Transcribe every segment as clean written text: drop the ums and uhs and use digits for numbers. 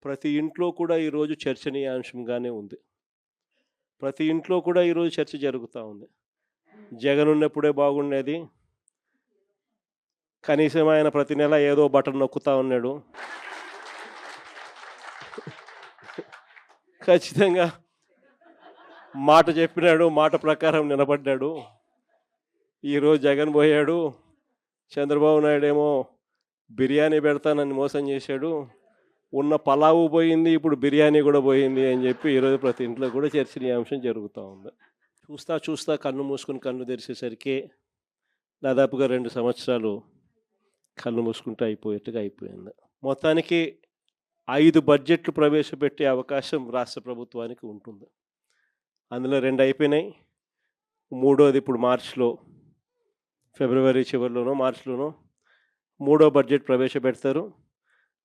ప్రతి ఇంట్లో కూడా ఈరోజు చర్చనీయాంశంగానే ఉంది. ప్రతి ఇంట్లో కూడా ఈరోజు చర్చ జరుగుతా ఉంది. జగన్ ఉన్నప్పుడే బాగుండేది. కనీసం ఆయన ప్రతి నెల ఏదో బటన్ నొక్కుతా ఉన్నాడు. ఖచ్చితంగా మాట చెప్పినాడు, మాట ప్రకారం నిలబడ్డాడు. ఈరోజు జగన్ పోయాడు. చంద్రబాబు నాయుడు ఏమో బిర్యానీ పెడతానని మోసం చేశాడు. ఉన్న పలావు పోయింది, ఇప్పుడు బిర్యానీ కూడా పోయింది అని చెప్పి ఈరోజు ప్రతి ఇంట్లో కూడా చర్చనీయాంశం జరుగుతూ ఉంది. చూస్తా చూస్తా కన్ను మూసుకుని కన్ను తెరిచేసరికి దాదాపుగా 2 సంవత్సరాలు కళ్ళు మూసుకుంటే అయిపోయేట్టుగా అయిపోయింది. మొత్తానికి 5 బడ్జెట్లు ప్రవేశపెట్టే అవకాశం రాష్ట్ర ప్రభుత్వానికి ఉంటుంది. అందులో 2 అయిపోయినాయి. మూడోది ఇప్పుడు మార్చిలో, ఫిబ్రవరి చివరిలోనో మార్చిలోనో మూడో బడ్జెట్ ప్రవేశపెడతారు.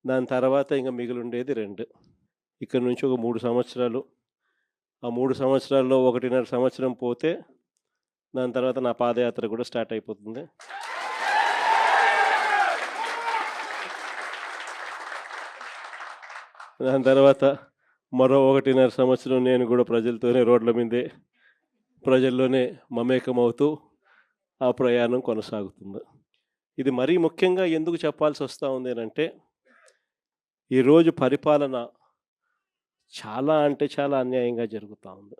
దాని తర్వాత ఇంకా మిగిలిండేది 2. ఇక్కడ నుంచి ఒక 3 సంవత్సరాలు. ఆ 3 సంవత్సరాల్లో 1.5 సంవత్సరం పోతే దాని తర్వాత నా పాదయాత్ర కూడా స్టార్ట్ అయిపోతుంది. దాని తర్వాత మరో 1.5 సంవత్సరం నేను కూడా ప్రజలతోనే రోడ్ల మీదే, ప్రజల్లోనే మమేకమవుతూ ఆ ప్రయాణం కొనసాగుతుంది. ఇది మరీ ముఖ్యంగా ఎందుకు చెప్పాల్సి వస్తూ ఉంది అంటే, ఈరోజు పరిపాలన చాలా అంటే చాలా అన్యాయంగా జరుగుతూ ఉంది.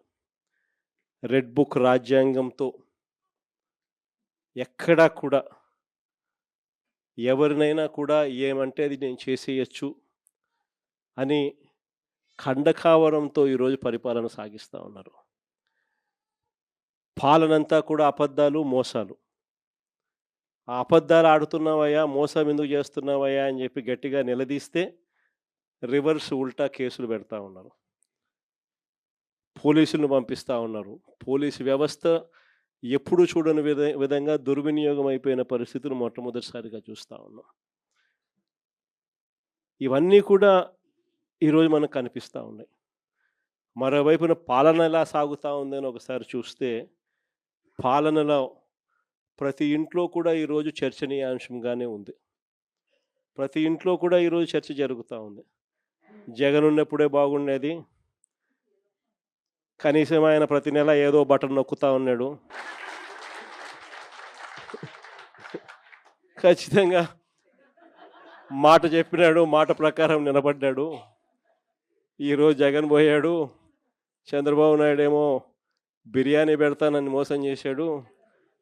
రెడ్ బుక్ రాజ్యాంగంతో ఎక్కడా కూడా ఎవరినైనా కూడా ఏమంటే అది నేను చేసేయచ్చు అని ఖండకావరంతో ఈరోజు పరిపాలన సాగిస్తూ ఉన్నారు. పాలనంతా కూడా అబద్ధాలు, మోసాలు. ఆ అబద్ధాలు ఆడుతున్నావయ్యా, మోసం ఎందుకు చేస్తున్నావయ్యా అని చెప్పి గట్టిగా నిలదీస్తే రివర్స్ ఉల్టా కేసులు పెడతా ఉన్నారు. పోలీసులను పంపిస్తూ ఉన్నారు. పోలీసు వ్యవస్థ ఎప్పుడూ చూడని విధంగా దుర్వినియోగం అయిపోయిన పరిస్థితులు మొట్టమొదటిసారిగా చూస్తూ ఉన్నాం. ఇవన్నీ కూడా ఈరోజు మనకు కనిపిస్తూ ఉన్నాయి. మరోవైపున పాలన ఎలా సాగుతూ ఉందని ఒకసారి చూస్తే, పాలనలో ప్రతి ఇంట్లో కూడా ఈరోజు చర్చనీయాంశంగానే ఉంది. ప్రతి ఇంట్లో కూడా ఈరోజు చర్చ జరుగుతూ ఉంది. జగన్ ఉన్నప్పుడే బాగుండేది. కనీసం ఆయన ప్రతి నెల ఏదో బటన్ నొక్కుతా ఉన్నాడు. ఖచ్చితంగా మాట చెప్పినాడు, మాట ప్రకారం నిలబడ్డాడు. ఈరోజు జగన్ పోయాడు. చంద్రబాబు నాయుడు ఏమో బిర్యానీ పెడతానని మోసం చేశాడు.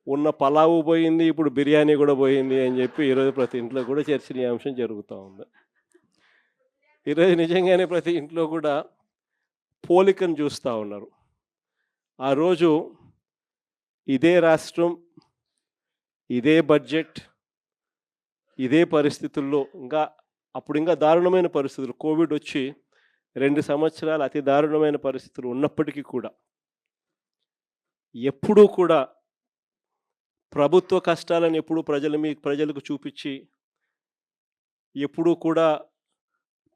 ఉన్న పలావు పోయింది, ఇప్పుడు బిర్యానీ కూడా పోయింది అని చెప్పి ఈరోజు ప్రతి ఇంట్లో కూడా చర్చనీయాంశం జరుగుతూ ఉంది. ఈరోజు నిజంగానే ప్రతి ఇంట్లో కూడా పోలికను చూస్తూ ఉన్నారు. ఆ రోజు ఇదే రాష్ట్రం, ఇదే బడ్జెట్, ఇదే పరిస్థితుల్లో అప్పుడు ఇంకా దారుణమైన పరిస్థితులు, కోవిడ్ వచ్చి 2 సంవత్సరాలు అతి దారుణమైన పరిస్థితులు ఉన్నప్పటికీ కూడా ఎప్పుడూ కూడా ప్రభుత్వ కష్టాలను ఎప్పుడూ ప్రజలకు చూపించి, ఎప్పుడూ కూడా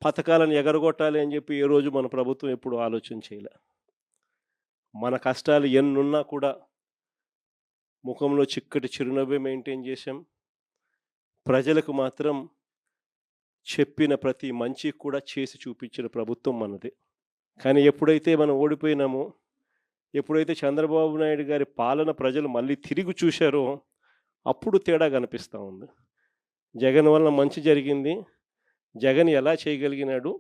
పథకాలను ఎగరగొట్టాలి అని చెప్పి ఏ రోజు మన ప్రభుత్వం ఎప్పుడు ఆలోచన చేయలే. మన కష్టాలు ఎన్నున్నా కూడా ముఖంలో చిక్కటి చిరునవ్వే మెయింటైన్ చేశాం. ప్రజలకు మాత్రం చెప్పిన ప్రతి మంచి కూడా చేసి చూపించిన ప్రభుత్వం మనది. కానీ ఎప్పుడైతే మనం ఓడిపోయినామో, ఎప్పుడైతే చంద్రబాబు నాయుడు గారి పాలన ప్రజలు మళ్ళీ తిరిగి చూశారో అప్పుడు తేడా కనిపిస్తూ ఉంది. జగన్ వల్ల మంచి జరిగింది. జగన్ ఎలా చేయగలిగినాడు,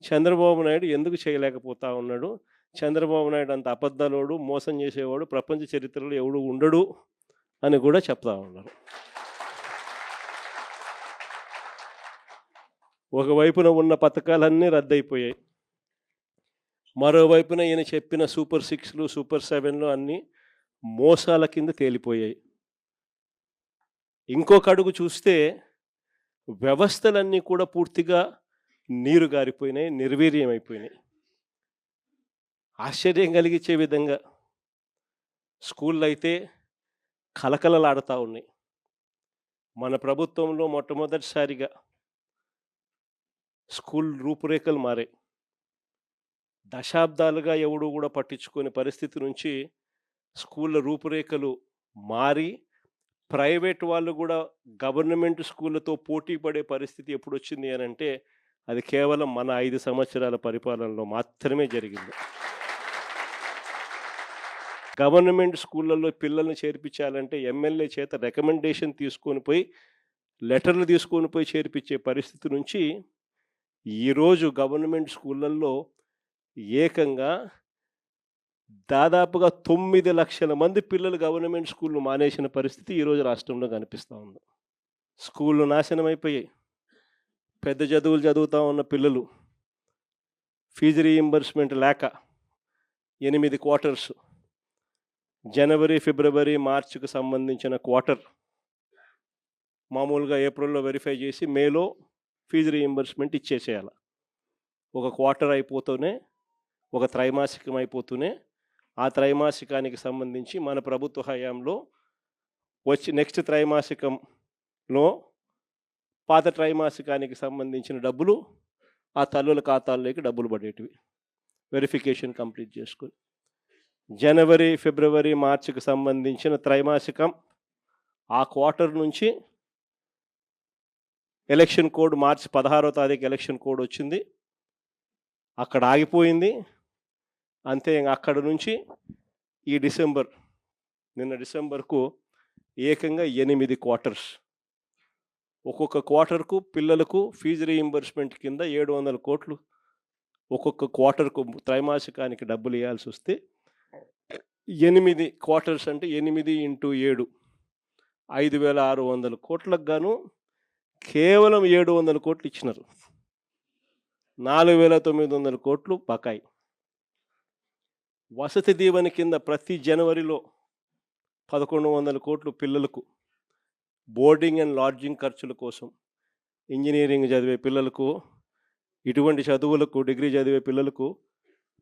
చంద్రబాబు నాయుడు ఎందుకు చేయలేకపోతా ఉన్నాడు, చంద్రబాబు నాయుడు అంత అబద్ధాలోడు, మోసం చేసేవాడు ప్రపంచ చరిత్రలో ఎవడు ఉండడు అని కూడా చెప్తా ఉన్నారు. ఒకవైపున ఉన్న పథకాలన్నీ రద్దయిపోయాయి. మరోవైపున ఈయన చెప్పిన సూపర్ 6లు, సూపర్ 7లు అన్నీ మోసాల కింద తేలిపోయాయి. ఇంకొక అడుగు చూస్తే వ్యవస్థలన్నీ కూడా పూర్తిగా నీరు గారిపోయినాయి, నిర్వీర్యమైపోయినాయి. ఆశ్చర్యం కలిగించే విధంగా స్కూళ్ళు అయితే కలకలలాడుతూ ఉన్నాయి. మన ప్రభుత్వంలో మొట్టమొదటిసారిగా స్కూల్ రూపురేఖలు మారాయి. దశాబ్దాలుగా ఎవడు కూడా పట్టించుకునే పరిస్థితి నుంచి స్కూళ్ళ రూపురేఖలు మారి, ప్రైవేట్ వాళ్ళు కూడా గవర్నమెంట్ స్కూళ్ళతో పోటీ పడే పరిస్థితి ఎప్పుడు వచ్చింది అని అంటే, అది కేవలం మన 5 సంవత్సరాల పరిపాలనలో మాత్రమే జరిగింది. గవర్నమెంట్ స్కూళ్ళల్లో పిల్లల్ని చేర్పించాలంటే ఎమ్మెల్యే చేత రికమెండేషన్ తీసుకొని పోయి, లెటర్లు తీసుకొని పోయి చేర్పించే పరిస్థితి నుంచి ఈరోజు గవర్నమెంట్ స్కూళ్ళల్లో ఏకంగా దాదాపుగా 9 లక్షల మంది పిల్లలు గవర్నమెంట్ స్కూళ్ళు మానేసిన పరిస్థితి ఈరోజు రాష్ట్రంలో కనిపిస్తూ ఉంది. స్కూళ్ళు నాశనం అయిపోయాయి. పెద్ద చదువులు చదువుతూ ఉన్న పిల్లలు ఫీజు రీయింబర్స్మెంట్ లేక 8 క్వార్టర్స్, జనవరి, ఫిబ్రవరి, మార్చికి సంబంధించిన క్వార్టర్ మామూలుగా ఏప్రిల్లో వెరిఫై చేసి మేలో ఫీజు రీయింబర్స్మెంట్ ఇచ్చేసేయాలి. ఒక క్వార్టర్ అయిపోతూనే, ఒక త్రైమాసికం అయిపోతూనే ఆ త్రైమాసికానికి సంబంధించి మన ప్రభుత్వ హయాంలో నెక్స్ట్ త్రైమాసికంలో పాత త్రైమాసికానికి సంబంధించిన డబ్బులు ఆ తల్లుల ఖాతాల్లోకి డబ్బులు పడేటివి వెరిఫికేషన్ కంప్లీట్ చేసుకుని. జనవరి, ఫిబ్రవరి, మార్చికి సంబంధించిన త్రైమాసికం ఆ క్వార్టర్ నుంచి ఎలక్షన్ కోడ్ మార్చి 16వ తారీఖు ఎలక్షన్ కోడ్ వచ్చింది, అక్కడ ఆగిపోయింది. అంతే. అక్కడ నుంచి ఈ నిన్న డిసెంబర్కు ఏకంగా 8 క్వార్టర్స్. ఒక్కొక్క క్వార్టర్కు పిల్లలకు ఫీజు రీయింబర్స్మెంట్ కింద 700 కోట్లు ఒక్కొక్క క్వార్టర్కు త్రైమాసికానికి డబ్బులు ఇవ్వాల్సి వస్తే 8 క్వార్టర్స్ అంటే 8 × 7 5,600 కోట్లకు గాను కేవలం 700 కోట్లు ఇచ్చినారు. 4,900 కోట్లు బకాయి. వసతి దీవెన కింద ప్రతి జనవరిలో 1,100 కోట్లు పిల్లలకు బోర్డింగ్ అండ్ లాడ్జింగ్ ఖర్చుల కోసం, ఇంజనీరింగ్ చదివే పిల్లలకు, ఇటువంటి చదువులకు డిగ్రీ చదివే పిల్లలకు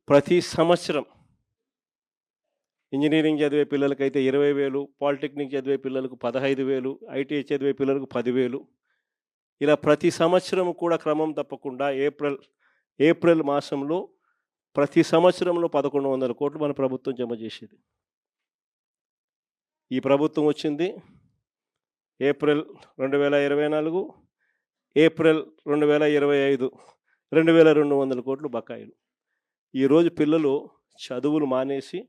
ప్రతి సంవత్సరం, ఇంజనీరింగ్ చదివే పిల్లలకైతే 20,000, పాలిటెక్నిక్ చదివే పిల్లలకు 15,000, ఐటీఐ చదివే పిల్లలకు 10,000, ఇలా ప్రతి సంవత్సరం కూడా క్రమం తప్పకుండా ఏప్రిల్ మాసంలో ప్రతి సంవత్సరంలో 1,100 కోట్లు మన ప్రభుత్వం జమ చేసేది. ఈ ప్రభుత్వం వచ్చింది ఏప్రిల్ 2024, ఏప్రిల్ 2025 2,200 కోట్లు బకాయిలు. ఈరోజు పిల్లలు చదువులు మానేసి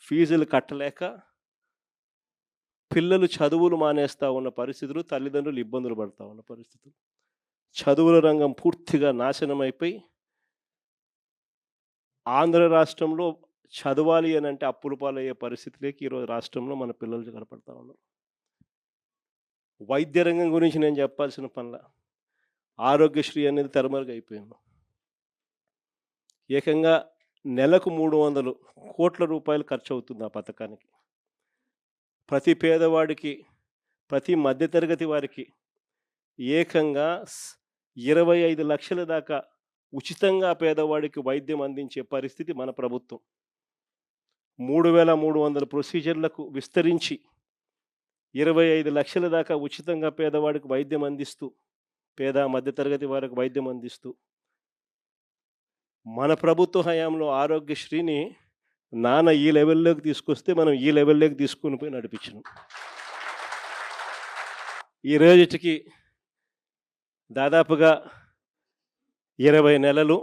ఫీజులు కట్టలేక పిల్లలు చదువులు మానేస్తూ ఉన్న పరిస్థితులు, తల్లిదండ్రులు ఇబ్బందులు పడుతూ ఉన్న పరిస్థితులు. చదువుల రంగం పూర్తిగా నాశనం అయిపోయి ఆంధ్ర రాష్ట్రంలో చదవాలి అని అంటే అప్పుల పాలయ్యే పరిస్థితిలోకి ఈరోజు రాష్ట్రంలో మన పిల్లలు కనపడతా ఉన్నారు. వైద్య రంగం గురించి నేను చెప్పాల్సిన పనుల, ఆరోగ్యశ్రీ అనేది తెరమరుగైపోయింది. ఏకంగా నెలకు 300 కోట్ల రూపాయలు ఖర్చు అవుతుంది ఆ పథకానికి. ప్రతి పేదవాడికి, ప్రతి మధ్యతరగతి వారికి ఏకంగా 25 లక్షల దాకా ఉచితంగా పేదవాడికి వైద్యం అందించే పరిస్థితి మన ప్రభుత్వం. 3,300 ప్రొసీజర్లకు విస్తరించి 25 లక్షల దాకా ఉచితంగా పేదవాడికి వైద్యం అందిస్తూ, పేద మధ్యతరగతి వారికి వైద్యం అందిస్తూ మన ప్రభుత్వ హయాంలో ఆరోగ్యశ్రీని నాన్న ఈ లెవెల్లోకి తీసుకొస్తే మనం ఈ లెవెల్లోకి తీసుకుని పోయి నడిపించినాం. ఈ రోజుకి దాదాపుగా 20 నెలలు,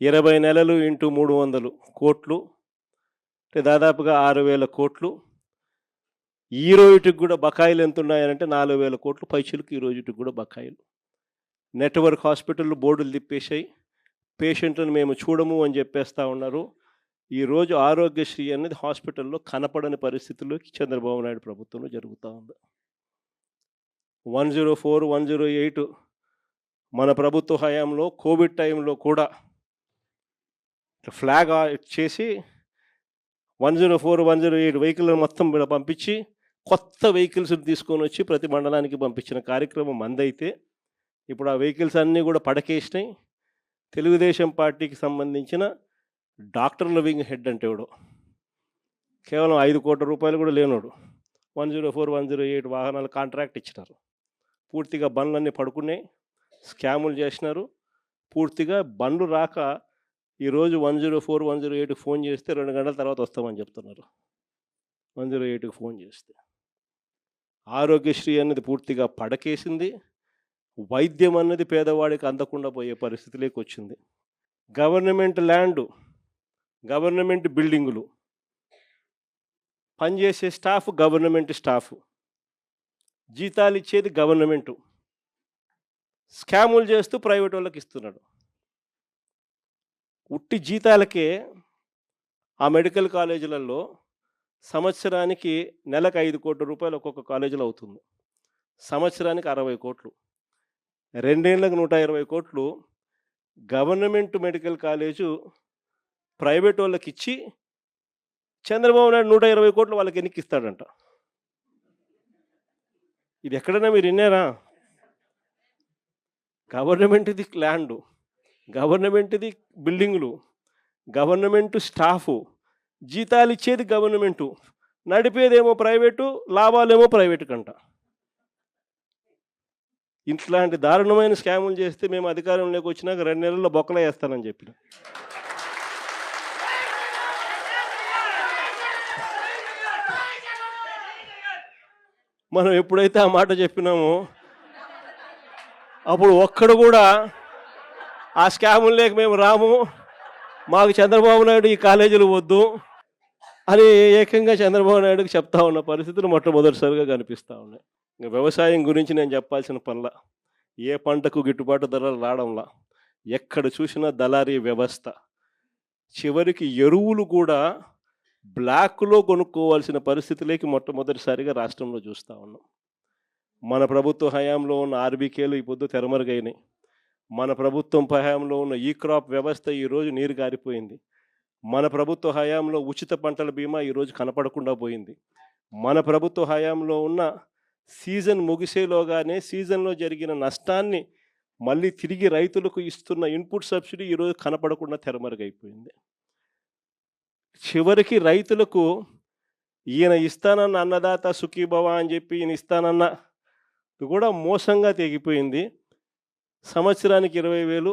20 నెలలు ఇంటూ 300 కోట్లు అంటే దాదాపుగా 6,000 కోట్లు. ఈ రోజుకి కూడా బకాయిలు ఎంత ఉన్నాయనంటే 4,000 కోట్లు పైచులకు ఈ రోజుకి కూడా బకాయిలు. నెట్వర్క్ హాస్పిటళ్ళు బోర్డులు తిప్పేశాయి, పేషెంట్లను మేము చూడము అని చెప్పేస్తూ ఉన్నారు. ఈరోజు ఆరోగ్యశ్రీ అనేది హాస్పిటల్లో కనపడని పరిస్థితుల్లోకి చంద్రబాబు నాయుడు ప్రభుత్వంలో జరుగుతూ ఉంది. 104, 108 మన ప్రభుత్వ హయాంలో కోవిడ్ టైంలో కూడా ఫ్లాగ్ చేసి 104, 108 వెహికల్ మొత్తం పంపించి కొత్త వెహికల్స్ తీసుకొని వచ్చి ప్రతి మండలానికి పంపించిన కార్యక్రమం మందైతే ఇప్పుడు ఆ వెహికల్స్ అన్నీ కూడా పడకేసినాయి. తెలుగుదేశం పార్టీకి సంబంధించిన డాక్టర్ లివింగ్ హెడ్ అంటే ఎవడో కేవలం 5 కోట్ల రూపాయలు కూడా లేనోడు 104, 108 వాహనాలు కాంట్రాక్ట్ ఇచ్చినారు. పూర్తిగా బండ్లన్నీ పడుకున్నాయి, స్కాములు చేసినారు. పూర్తిగా బండ్లు రాక ఈరోజు 104, 108కి ఫోన్ చేస్తే 2 గంటల తర్వాత వస్తామని చెప్తున్నారు. 108కి ఫోన్ చేస్తే ఆరోగ్యశ్రీ అనేది పూర్తిగా పడకేసింది. వైద్యం అన్నది పేదవాడికి అందకుండా పోయే పరిస్థితిలోకి వచ్చింది. గవర్నమెంట్ ల్యాండు, గవర్నమెంట్ బిల్డింగులు, పనిచేసే స్టాఫ్ గవర్నమెంట్ స్టాఫ్, జీతాలు ఇచ్చేది గవర్నమెంటు, స్కాములు చేస్తూ ప్రైవేట్ వాళ్ళకి ఇస్తున్నాడు. ఉట్టి జీతాలకే ఆ మెడికల్ కాలేజీలలో సంవత్సరానికి నెలకు 5 కోట్ల రూపాయలు ఒక్కొక్క కాలేజీలో అవుతుంది. సంవత్సరానికి 60 కోట్లు, 2 ఏళ్ళకు 120 కోట్లు గవర్నమెంట్ మెడికల్ కాలేజు ప్రైవేట్ వాళ్ళకి ఇచ్చి చంద్రబాబు నాయుడు 120 కోట్లు వాళ్ళకి ఎన్నికిస్తాడంట. ఇది ఎక్కడైనా మీరు విన్నారా? గవర్నమెంట్ది ల్యాండు, గవర్నమెంట్ది బిల్డింగులు, గవర్నమెంట్ స్టాఫు, జీతాలు ఇచ్చేది గవర్నమెంటు, నడిపేదేమో ప్రైవేటు, లాభాలేమో ప్రైవేటు కంట. ఇట్లాంటి దారుణమైన స్కాములు చేస్తే మేము అధికారంలోకి వచ్చినాక 2 నెలల్లో బొక్కలు వేస్తానని చెప్పిన. మనం ఎప్పుడైతే ఆ మాట చెప్పినామో అప్పుడు ఒక్కడు కూడా ఆ స్కాములు లేక మేము రాము, మాకు చంద్రబాబు నాయుడు ఈ కాలేజీలు వద్దు అని ఏకంగా చంద్రబాబు నాయుడుకి చెప్తా ఉన్న పరిస్థితులు మొట్టమొదటిసారిగా కనిపిస్తూ ఉన్నాయి. వ్యవసాయం గురించి నేను చెప్పాల్సిన పనుల, ఏ పంటకు గిట్టుబాటు ధరలు రావడంలా, ఎక్కడ చూసినా దళారీ వ్యవస్థ, చివరికి ఎరువులు కూడా బ్లాక్లో కొనుక్కోవాల్సిన పరిస్థితిలోకి మొట్టమొదటిసారిగా రాష్ట్రంలో చూస్తూ ఉన్నాం. మన ప్రభుత్వ హయాంలో ఉన్న ఆర్బీకేలు ఈ పొద్దు తెరమరుగైనాయి. మన ప్రభుత్వం హయాంలో ఉన్న ఈ క్రాప్ వ్యవస్థ ఈరోజు నీరు గారిపోయింది. మన ప్రభుత్వ హయాంలో ఉచిత పంటల బీమా ఈరోజు కనపడకుండా పోయింది. మన ప్రభుత్వ హయాంలో ఉన్న సీజన్ ముగిసేలోగానే సీజన్లో జరిగిన నష్టాన్ని మళ్ళీ తిరిగి రైతులకు ఇస్తున్న ఇన్పుట్ సబ్సిడీ ఈరోజు కనపడకుండా తెరమరుగైపోయింది. చివరికి రైతులకు ఈయన ఇస్తానన్న అన్నదాత సుఖీభవ అని చెప్పి ఈయన ఇస్తానన్న కూడా మోసంగా తెగిపోయింది. సంవత్సరానికి 20,000,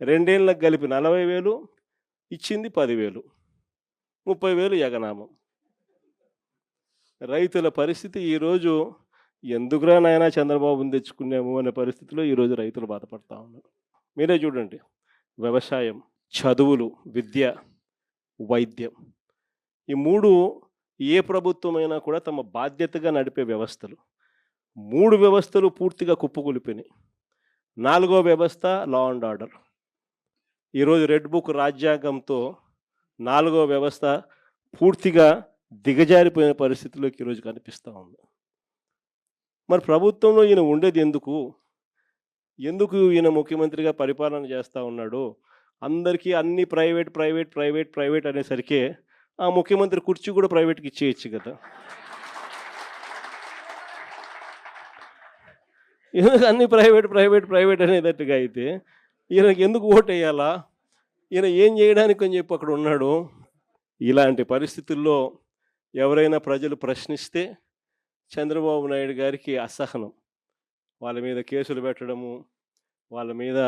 2 ఏళ్ళకు కలిపి 40,000, ఇచ్చింది 10,000, 30,000 ఎగనామం. రైతుల పరిస్థితి ఈరోజు ఎందుకురా నాయనా చంద్రబాబుని తెచ్చుకున్నాము అనే పరిస్థితిలో ఈరోజు రైతులు బాధపడతా ఉన్నారు. మీరే చూడండి, వ్యవసాయం, చదువులు, విద్య, వైద్యం, ఈ 3 ఏ ప్రభుత్వమైనా కూడా తమ బాధ్యతగా నడిపే వ్యవస్థలు. 3 వ్యవస్థలు పూర్తిగా కుప్పకూలిపోయినాయి. 4వ వ్యవస్థ లా అండ్ ఆర్డర్. ఈరోజు రెడ్ బుక్ రాజ్యాంగంతో 4వ వ్యవస్థ పూర్తిగా దిగజారిపోయిన పరిస్థితిలోకి ఈరోజు కనిపిస్తూ ఉంది. మరి ప్రభుత్వంలో ఈయన ఉండేది ఎందుకు? ఈయన ముఖ్యమంత్రిగా పరిపాలన చేస్తూ ఉన్నాడు? అందరికీ అన్ని ప్రైవేట్ ప్రైవేట్ ప్రైవేట్ ప్రైవేట్ అనేసరికి ఆ ముఖ్యమంత్రి కుర్చీ కూడా ప్రైవేట్కి ఇచ్చేయచ్చు కదా. ఎందుకు అన్ని ప్రైవేట్ ప్రైవేట్ ప్రైవేట్ అనేటట్టుగా అయితే ఈయనకి ఎందుకు ఓటు వేయాలా? ఈయన ఏం చేయడానికి అని చెప్పి అక్కడ ఉన్నాడు. ఇలాంటి పరిస్థితుల్లో ఎవరైనా ప్రజలు ప్రశ్నిస్తే చంద్రబాబు నాయుడు గారికి అసహనం, వాళ్ళ మీద కేసులు పెట్టడము, వాళ్ళ మీద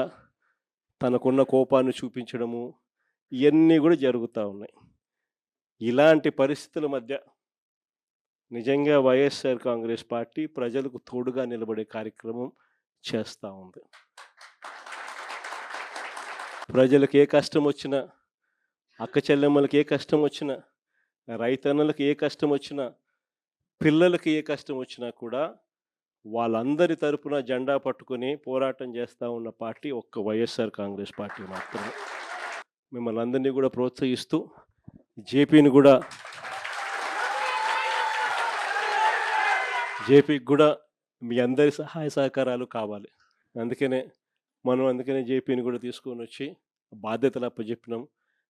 తనకున్న కోపాన్ని చూపించడము, ఇవన్నీ కూడా జరుగుతూ ఉన్నాయి. ఇలాంటి పరిస్థితుల మధ్య నిజంగా వైఎస్ఆర్ కాంగ్రెస్ పార్టీ ప్రజలకు తోడుగా నిలబడే కార్యక్రమం చేస్తూ ఉంది. ప్రజలకు ఏ కష్టం వచ్చినా, అక్క చెల్లెమ్మలకు ఏ కష్టం వచ్చినా, రైతన్నలకు ఏ కష్టం వచ్చినా, పిల్లలకి ఏ కష్టం వచ్చినా కూడా వాళ్ళందరి తరపున జెండా పట్టుకొని పోరాటం చేస్తూ ఉన్న పార్టీ ఒక్క వైఎస్ఆర్ కాంగ్రెస్ పార్టీ మాత్రమే. మిమ్మల్ని అందరినీ కూడా ప్రోత్సహిస్తూ జేపీకి కూడా మీ అందరి సహాయ సహకారాలు కావాలి. అందుకనే జేపీని కూడా తీసుకొని వచ్చి బాధ్యతలు అప్పచెప్పినాం.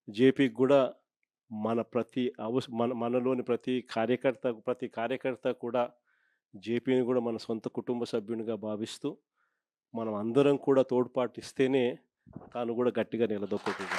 జేపీకి కూడా మనలోని ప్రతి కార్యకర్త కూడా జేపీని కూడా మన సొంత కుటుంబ సభ్యునిగా భావిస్తూ మనం అందరం కూడా తోడ్పాటు ఇస్తేనే తాను కూడా గట్టిగా నిలదొక్కుతుంది.